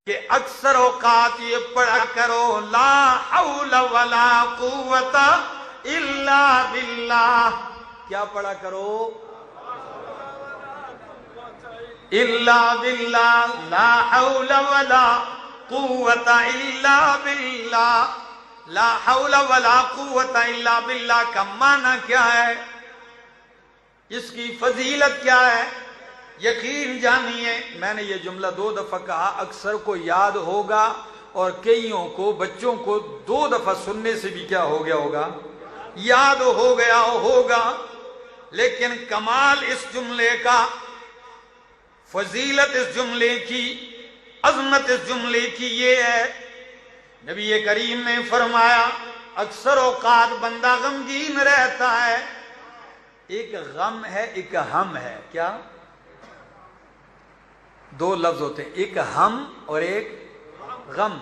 کہ اکثر اوقات یہ پڑھا کرو لا حول ولا قوت الا باللہ. کیا پڑھا کرو؟ الا باللہ، لا حول ولا قوت الا باللہ. لا حول ولا قوت الا باللہ کا معنی کیا ہے؟ اس کی فضیلت کیا ہے؟ یقین جانیے، میں نے یہ جملہ 2 دفعہ کہا، اکثر کو یاد ہوگا اور کئیوں کو، بچوں کو 2 دفعہ سننے سے بھی کیا ہو گیا ہوگا؟ یاد ہو گیا ہوگا. لیکن کمال اس جملے کا، فضیلت اس جملے کی، عظمت اس جملے کی یہ ہے، نبی کریم نے فرمایا اکثر اوقات بندہ غمگین رہتا ہے. ایک غم ہے، ایک ہم ہے. کیا؟ 2 لفظ ہوتے ہیں، ایک ہم اور ایک غم.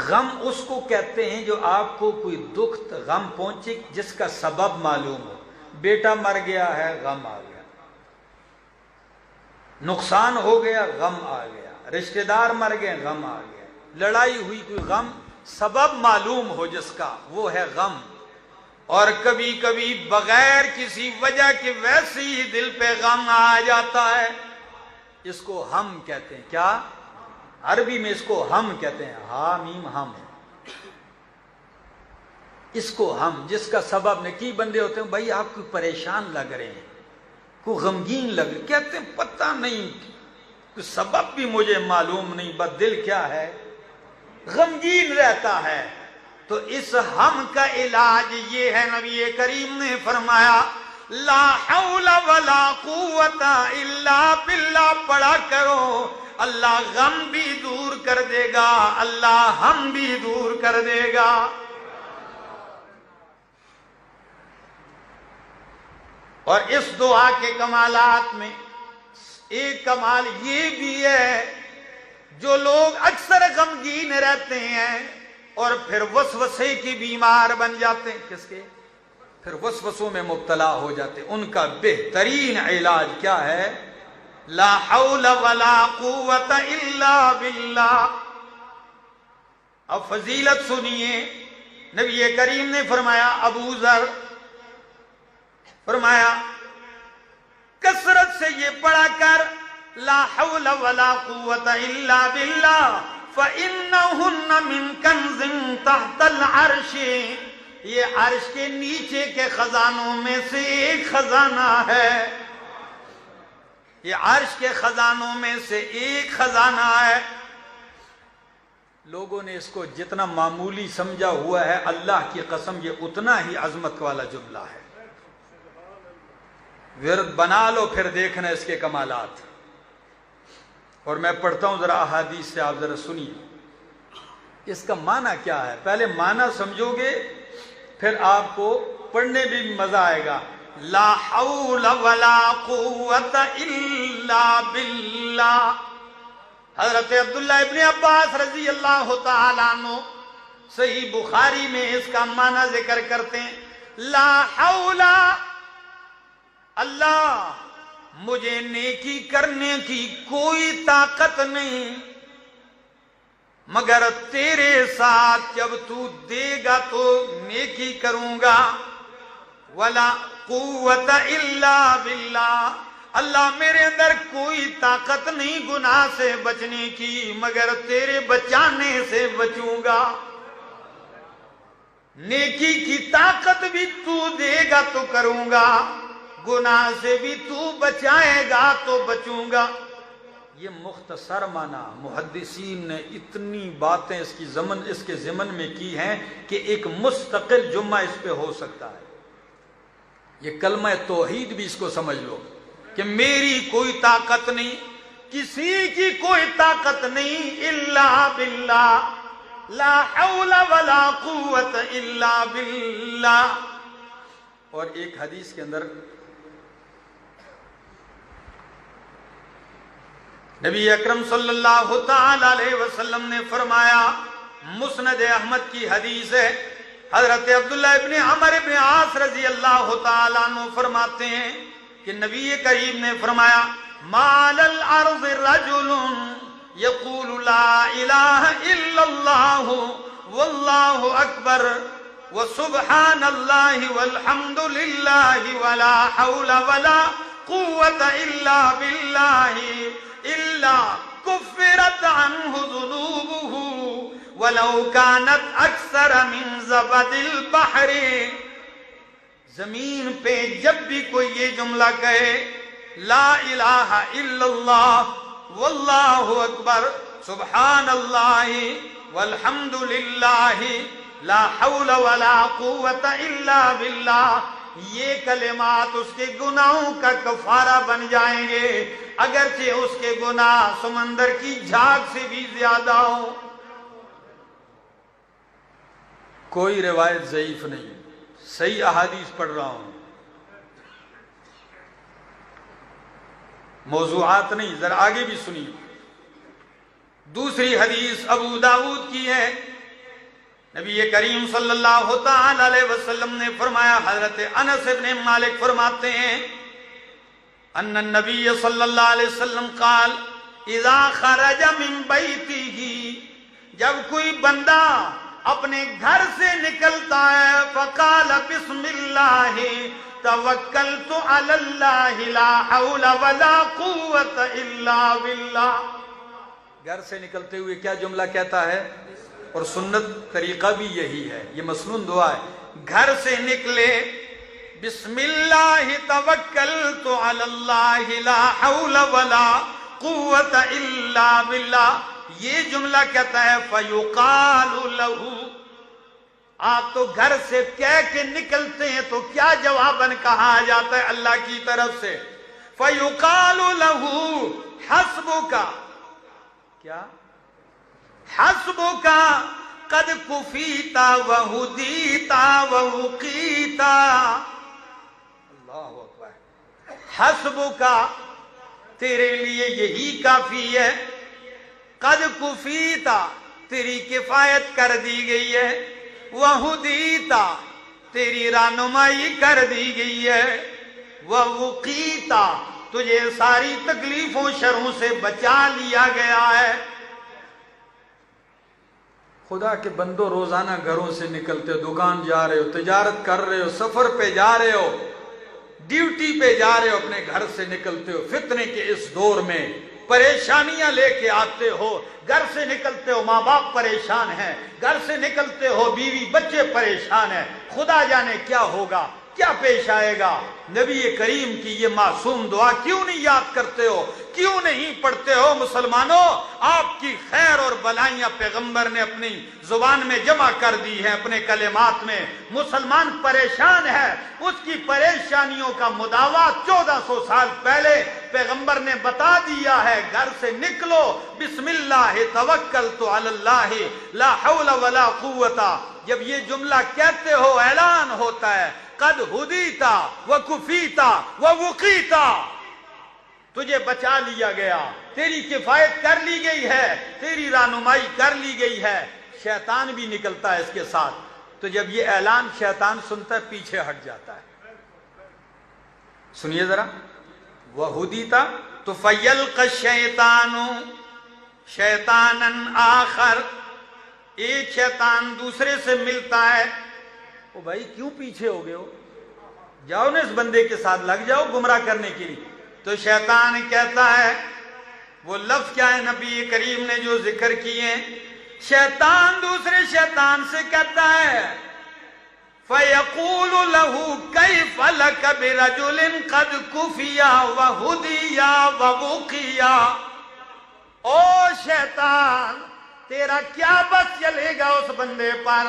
غم اس کو کہتے ہیں جو آپ کو کوئی دکھ غم پہنچے جس کا سبب معلوم ہو. بیٹا مر گیا ہے، غم آ گیا. نقصان ہو گیا، غم آ گیا. رشتہ دار مر گئے، غم آ گیا. لڑائی ہوئی، کوئی غم سبب معلوم ہو جس کا، وہ ہے غم. اور کبھی کبھی بغیر کسی وجہ کے ویسے ہی دل پہ غم آ جاتا ہے، اس کو ہم کہتے ہیں. کیا؟ عربی میں اس کو ہم کہتے ہیں، ہا میم ہم. اس کو ہم، جس کا سبب نہیں. کی بندے ہوتے ہیں بھائی آپ کو پریشان لگ رہے ہیں، کوئی غمگین لگ رہے، کہتے ہیں پتہ نہیں، کوئی سبب بھی مجھے معلوم نہیں، بس دل کیا ہے؟ غمگین رہتا ہے. تو اس ہم کا علاج یہ ہے، نبی کریم نے فرمایا لا حول ولا قوت الا باللہ پڑھا کرو. اللہ غم بھی دور کر دے گا، اللہ ہم بھی دور کر دے گا. اور اس دعا کے کمالات میں ایک کمال یہ بھی ہے، جو لوگ اکثر غمگین رہتے ہیں اور پھر وسوسے کی بیمار بن جاتے ہیں، کس کے؟ پھر وسوسوں میں مبتلا ہو جاتے ہیں، ان کا بہترین علاج کیا ہے؟ لا حول ولا قوت الا باللہ. اب فضیلت سنیے، نبی کریم نے فرمایا، ابو ذر فرمایا کثرت سے یہ پڑھا کر لا حول ولا قوت الا باللہ فَإِنَّهُنَّ مِن كَنْزٍ تَحْتَ الْعَرْشِ. یہ عرش کے نیچے کے خزانوں میں سے ایک خزانہ ہے. یہ عرش کے خزانوں میں سے ایک خزانہ ہے. لوگوں نے اس کو جتنا معمولی سمجھا ہوا ہے، اللہ کی قسم یہ اتنا ہی عظمت والا جملہ ہے. ورد بنا لو پھر دیکھنا اس کے کمالات. اور میں پڑھتا ہوں ذرا احادیث سے، آپ ذرا سنیے اس کا معنی کیا ہے. پہلے معنی سمجھو گے پھر آپ کو پڑھنے بھی مزہ آئے گا. لا حول ولا قوت الا باللہ. حضرت عبداللہ ابن عباس رضی اللہ تعالیٰ عنہ صحیح بخاری میں اس کا معنی ذکر کرتے ہیں. لا حول، اللہ مجھے نیکی کرنے کی کوئی طاقت نہیں مگر تیرے ساتھ جب تو دے گا تو نیکی کروں گا. ولا قوت الا باللہ، اللہ میرے اندر کوئی طاقت نہیں گناہ سے بچنے کی مگر تیرے بچانے سے بچوں گا. نیکی کی طاقت بھی تو دے گا تو کروں گا، گناہ سے بھی تو بچائے گا تو بچوں گا. یہ مختصر معنی محدثین نے اتنی باتیں اس کے ضمن میں کی ہیں کہ ایک مستقل جمعہ اس پہ ہو سکتا ہے. یہ کلمہ توحید بھی اس کو سمجھ لو کہ میری کوئی طاقت نہیں، کسی کی کوئی طاقت نہیں، الا باللہ، لا حول ولا قوت الا باللہ. اور ایک حدیث کے اندر نبی اکرم صلی اللہ تعالی علیہ وسلم نے فرمایا، مسند احمد کی حدیث ہے، حضرت عبداللہ ابن عمر ابن عاص رضی اللہ تعالیٰ عنہ فرماتے ہیں کہ نبی کریم نے فرمایا مال الارض رجل یقول لا الہ الا اللہ واللہ اکبر وسبحان اللہ والحمد للہ ولا حول ولا قوة الا باللہ الا کفرت عنہ ذنوبہ ولو كانت اکثر من زبد البحر. زمین پہ جب بھی کوئی یہ جملہ کہے لا الہ الا اللہ واللہ اکبر سبحان اللہ والحمد للہ لا حول ولا قوة الا باللہ، یہ کلمات اس کے گناہوں کا کفارہ بن جائیں گے، اگرچہ اس کے گناہ سمندر کی جھاگ سے بھی زیادہ ہو. کوئی روایت ضعیف نہیں، صحیح احادیث پڑھ رہا ہوں، موضوعات نہیں. ذرا آگے بھی سنیے. دوسری حدیث ابو داؤد کی ہے. نبی کریم صلی اللہ تعالی علیہ وسلم نے فرمایا، حضرت انس بن مالک فرماتے ہیں ان النبی صلی اللہ علیہ وسلم قال اذا خرج من بیتہ، جب کوئی بندہ اپنے گھر سے نکلتا ہے فقال بسم اللہ توکلت علی اللہ لا حول ولا قوة الا باللہ. گھر سے نکلتے ہوئے کیا جملہ کہتا ہے؟ اور سنت طریقہ بھی یہی ہے، یہ مسنون دعا ہے. گھر سے نکلے بسم اللہ توکلت علی اللہ لا حول ولا قوة الا باللہ، یہ جملہ کہتا ہے فیقال لہ. آپ تو گھر سے کہہ کے نکلتے ہیں تو کیا جواباً کہا جاتا ہے اللہ کی طرف سے؟ فیقال لہ حسبک، کیا؟ حسبک قد کفیت وہدیت ووقیت. اللہ اکبر. حسبک تیرے لیے یہی کافی ہے، قد کفیت تیری کفایت کر دی گئی ہے، وہدیت تیری رہنمائی کر دی گئی ہے، ووقیت تجھے ساری تکلیفوں شروں سے بچا لیا گیا ہے. خدا کے بندو، روزانہ گھروں سے نکلتے ہو، دکان جا رہے ہو، تجارت کر رہے ہو، سفر پہ جا رہے ہو، ڈیوٹی پہ جا رہے ہو، اپنے گھر سے نکلتے ہو، فتنے کے اس دور میں پریشانیاں لے کے آتے ہو. گھر سے نکلتے ہو ماں باپ پریشان ہیں، گھر سے نکلتے ہو بیوی بچے پریشان ہیں، خدا جانے کیا ہوگا، کیا پیش آئے گا. نبی کریم کی یہ معصوم دعا کیوں نہیں یاد کرتے ہو، کیوں نہیں پڑھتے ہو؟ مسلمانوں، آپ کی خیر اور بلائیاں پیغمبر نے اپنی زبان میں جمع کر دی ہیں، اپنے کلمات میں. مسلمان پریشان ہے، اس کی پریشانیوں کا مداوع 1400 سال پہلے پیغمبر نے بتا دیا ہے. گھر سے نکلو بسم اللہ توکلت علی اللہ لا حول ولا قوة. جب یہ جملہ کہتے ہو اعلان ہوتا ہے قد ہدیتا وکفیتا ووقیتا، تجھے بچا لیا گیا، تیری کفایت کر لی گئی ہے، تیری رہنمائی کر لی گئی ہے. شیطان بھی نکلتا ہے اس کے ساتھ، تو جب یہ اعلان شیطان سنتا ہے پیچھے ہٹ جاتا ہے. سنیے ذرا. وہدیتا تو فیلق الشیطان شیطانا آخر، ایک شیطان دوسرے سے ملتا ہے. او بھائی کیوں پیچھے ہو گئے ہو، جاؤ نا اس بندے کے ساتھ لگ جاؤ گمراہ کرنے کے لیے. تو شیطان کہتا ہے، وہ لفظ کیا ہے نبی کریم نے جو ذکر کیے، شیطان دوسرے شیطان سے کہتا ہے فَيَقُولُ لَهُ كَيْفَ لَكَ بِرَجُلٍ قَدْ كُفِيَ وَهُدِيَ وَوُقِيَ. او شیطان، تیرا کیا بس چلے گا اس بندے پر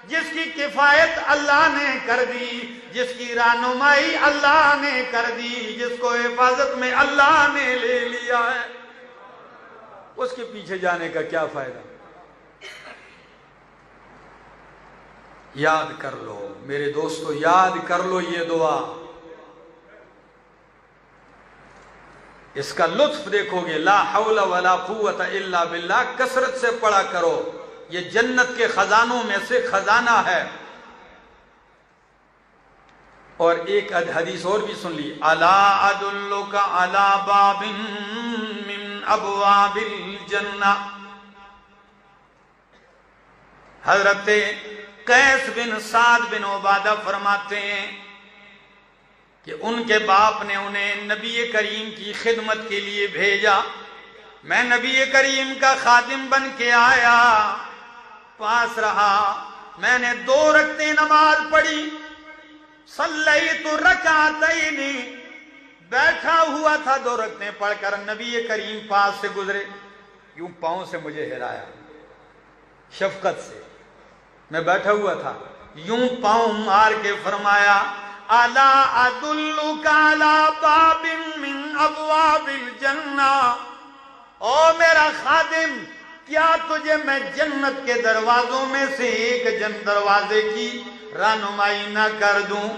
جس کی کفایت اللہ نے کر دی، جس کی رہنمائی اللہ نے کر دی، جس کو حفاظت میں اللہ نے لے لیا ہے. اس کے پیچھے جانے کا کیا فائدہ؟ یاد کر لو میرے دوستو، یاد کر لو یہ دعا. اس کا لطف دیکھو گے. لا حول ولا قوت الا باللہ کثرت سے پڑھا کرو، یہ جنت کے خزانوں میں سے خزانہ ہے. اور ایک حدیث اور بھی سن لی، الا ادلک علی باب من ابواب الجنہ، حضرت قیس بن سعد بن عبادہ فرماتے ہیں کہ ان کے باپ نے انہیں نبی کریم کی خدمت کے لیے بھیجا، میں نبی کریم کا خادم بن کے آیا، پاس رہا، میں نے 2 رکعتیں نماز پڑھی، صلیت رکعتین، بیٹھا ہوا تھا 2 رکعتیں پڑھ کر، نبی کریم پاس سے گزرے، یوں پاؤں سے مجھے ہلایا شفقت سے، میں بیٹھا ہوا تھا، یوں پاؤں مار کے فرمایا الا ادلک علی باب من ابواب الجنہ، او میرا خادم، کیا تجھے میں جنت کے دروازوں میں سے ایک دروازے کی رہنمائی نہ کر دوں؟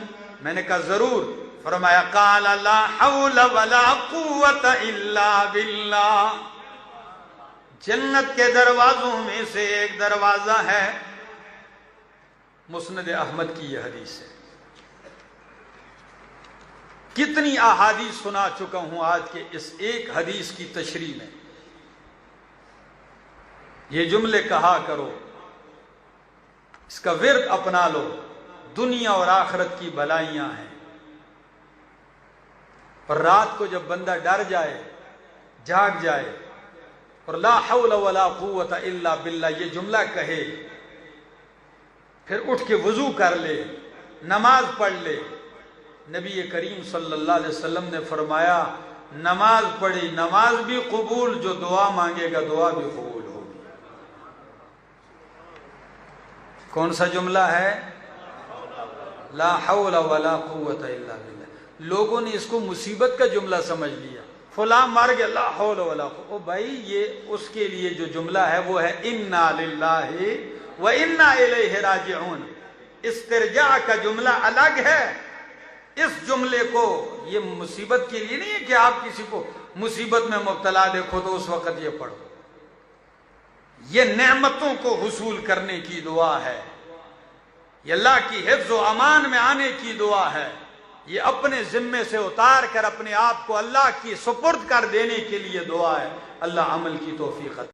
میں نے کہا ضرور۔ فرمایا قال لا حول ولا قوت الا باللہ، جنت کے دروازوں میں سے ایک دروازہ ہے، مسند احمد کی یہ حدیث ہے۔ کتنی احادیث سنا چکا ہوں آج کے اس ایک حدیث کی تشریح میں، یہ جملے کہا کرو، اس کا ورد اپنا لو، دنیا اور آخرت کی بلائیاں ہیں۔ اور رات کو جب بندہ ڈر جائے، جاگ جائے اور لا حول ولا قوت الا باللہ یہ جملہ کہے، پھر اٹھ کے وضو کر لے، نماز پڑھ لے، نبی کریم صلی اللہ علیہ وسلم نے فرمایا نماز پڑھی، نماز بھی قبول، جو دعا مانگے گا دعا بھی قبول ہوگی۔ کون سا جملہ ہے؟ لا حول ولا قوت الا باللہ۔ لوگوں نے اس کو مصیبت کا جملہ سمجھ لیا، فلاں مر گیا لا حول ولا قوت، او بھائی یہ اس کے لیے جو جملہ ہے وہ ہے انا للہ وَإِنَّا إِلَيْهِ رَاجِعُونَ، استرجاع کا جملہ الگ ہے۔ اس جملے کو یہ مصیبت کے لیے نہیں ہے کہ آپ کسی کو مصیبت میں مبتلا دیکھو تو اس وقت یہ پڑھو، یہ نعمتوں کو حصول کرنے کی دعا ہے، یہ اللہ کی حفظ و امان میں آنے کی دعا ہے، یہ اپنے ذمے سے اتار کر اپنے آپ کو اللہ کی سپرد کر دینے کے لیے دعا ہے۔ اللہ عمل کی توفیق عطا